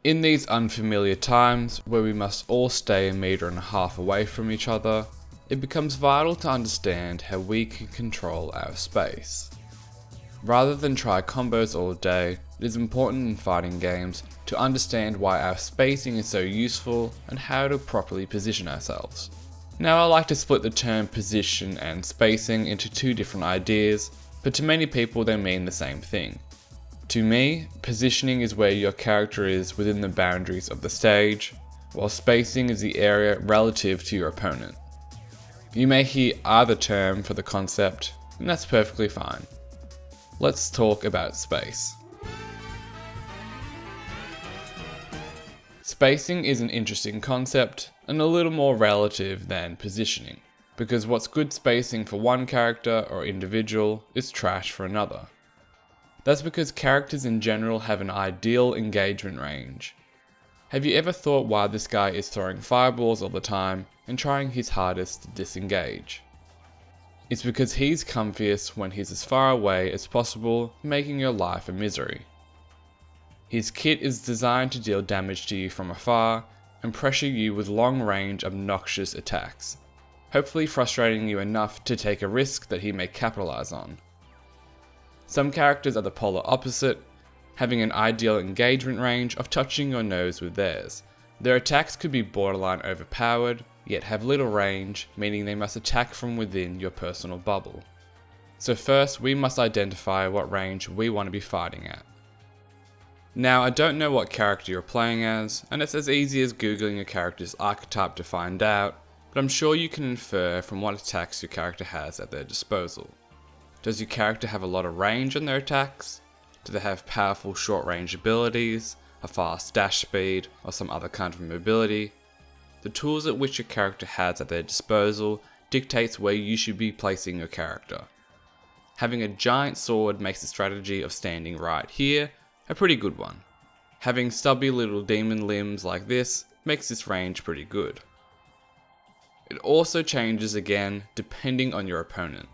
In these unfamiliar times, where we must all stay 1.5 meters away from each other, it becomes vital to understand how we can control our space. Rather than try combos all day, it is important in fighting games to understand why our spacing is so useful and how to properly position ourselves. Now, I like to split the term position and spacing into two different ideas, but to many people they mean the same thing. To me, positioning is where your character is within the boundaries of the stage, while spacing is the area relative to your opponent. You may hear either term for the concept, and that's perfectly fine. Let's talk about space. Spacing is an interesting concept and a little more relative than positioning, because what's good spacing for one character or individual is trash for another. That's because characters in general have an ideal engagement range. Have you ever thought why this guy is throwing fireballs all the time and trying his hardest to disengage? It's because he's comfiest when he's as far away as possible, making your life a misery. His kit is designed to deal damage to you from afar and pressure you with long-range obnoxious attacks, hopefully frustrating you enough to take a risk that he may capitalize on. Some characters are the polar opposite, having an ideal engagement range of touching your nose with theirs. Their attacks could be borderline overpowered, yet have little range, meaning they must attack from within your personal bubble. So first, we must identify what range we want to be fighting at. Now, I don't know what character you're playing as, and it's as easy as googling a character's archetype to find out, but I'm sure you can infer from what attacks your character has at their disposal. Does your character have a lot of range on their attacks? Do they have powerful short-range abilities, a fast dash speed, or some other kind of mobility? The tools at which your character has at their disposal dictates where you should be placing your character. Having a giant sword makes the strategy of standing right here a pretty good one. Having stubby little demon limbs like this makes this range pretty good. It also changes again depending on your opponent.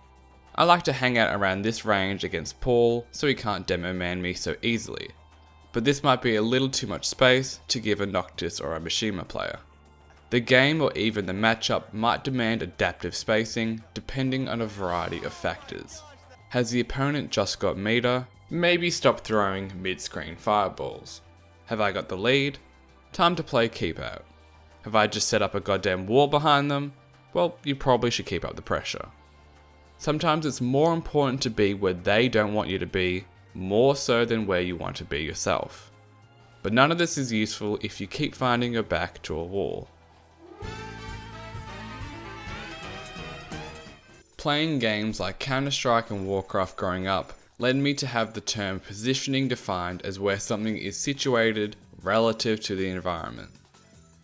I like to hang out around this range against Paul so he can't demo man me so easily, but this might be a little too much space to give a Noctis or a Mishima player. The game or even the matchup might demand adaptive spacing depending on a variety of factors. Has the opponent just got meter? Maybe stop throwing mid-screen fireballs. Have I got the lead? Time to play keep out. Have I just set up a goddamn wall behind them? Well, you probably should keep up the pressure. Sometimes it's more important to be where they don't want you to be, more so than where you want to be yourself. But none of this is useful if you keep finding your back to a wall. Playing games like Counter-Strike and Warcraft growing up led me to have the term positioning defined as where something is situated relative to the environment.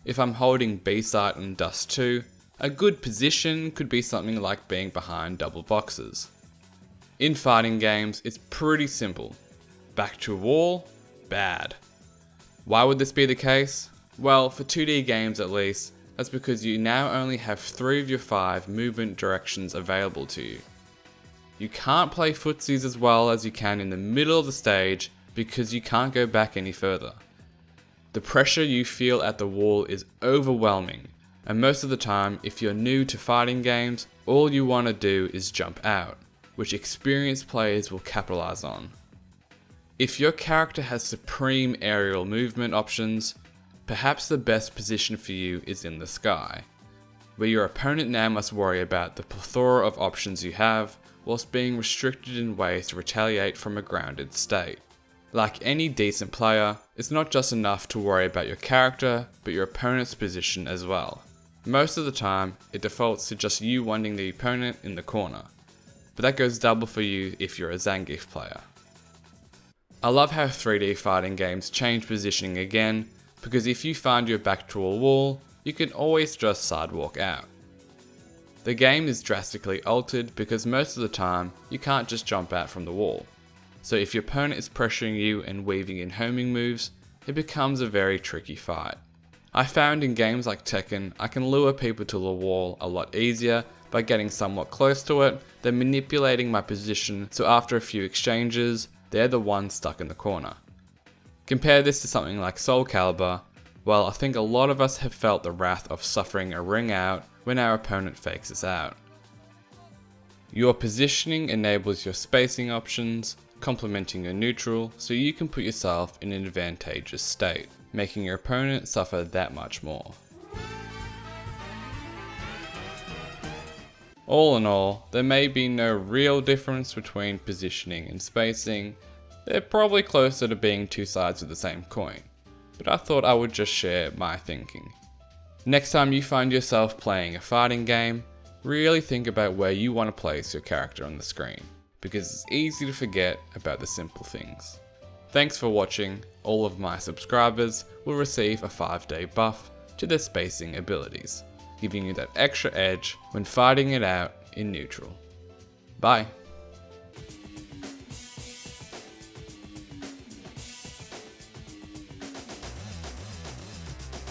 If I'm holding B-site in Dust 2, a good position could be something like being behind double boxes. In fighting games, it's pretty simple. Back to a wall? Bad. Why would this be the case? Well, for 2D games at least, that's because you now only have 3 of your 5 movement directions available to you. You can't play footsies as well as you can in the middle of the stage because you can't go back any further. The pressure you feel at the wall is overwhelming, and most of the time, if you're new to fighting games, all you want to do is jump out, which experienced players will capitalize on. If your character has supreme aerial movement options, perhaps the best position for you is in the sky, where your opponent now must worry about the plethora of options you have, whilst being restricted in ways to retaliate from a grounded state. Like any decent player, it's not just enough to worry about your character, but your opponent's position as well. Most of the time, it defaults to just you wanting the opponent in the corner, but that goes double for you if you're a Zangief player. I love how 3D fighting games change positioning again, because if you find your back to a wall, you can always just sidewalk out. The game is drastically altered because most of the time, you can't just jump out from the wall. So if your opponent is pressuring you and weaving in homing moves, it becomes a very tricky fight. I found in games like Tekken, I can lure people to the wall a lot easier by getting somewhat close to it than manipulating my position so after a few exchanges, they're the ones stuck in the corner. Compare this to something like Soul Calibur. Well, I think a lot of us have felt the wrath of suffering a ring out when our opponent fakes us out. Your positioning enables your spacing options, complementing your neutral so you can put yourself in an advantageous state, making your opponent suffer that much more. All in all, there may be no real difference between positioning and spacing. They're probably closer to being two sides of the same coin, but I thought I would just share my thinking. Next time you find yourself playing a fighting game, really think about where you want to place your character on the screen, because it's easy to forget about the simple things. Thanks for watching. All of my subscribers will receive a 5-day buff to their spacing abilities, giving you that extra edge when fighting it out in neutral. Bye.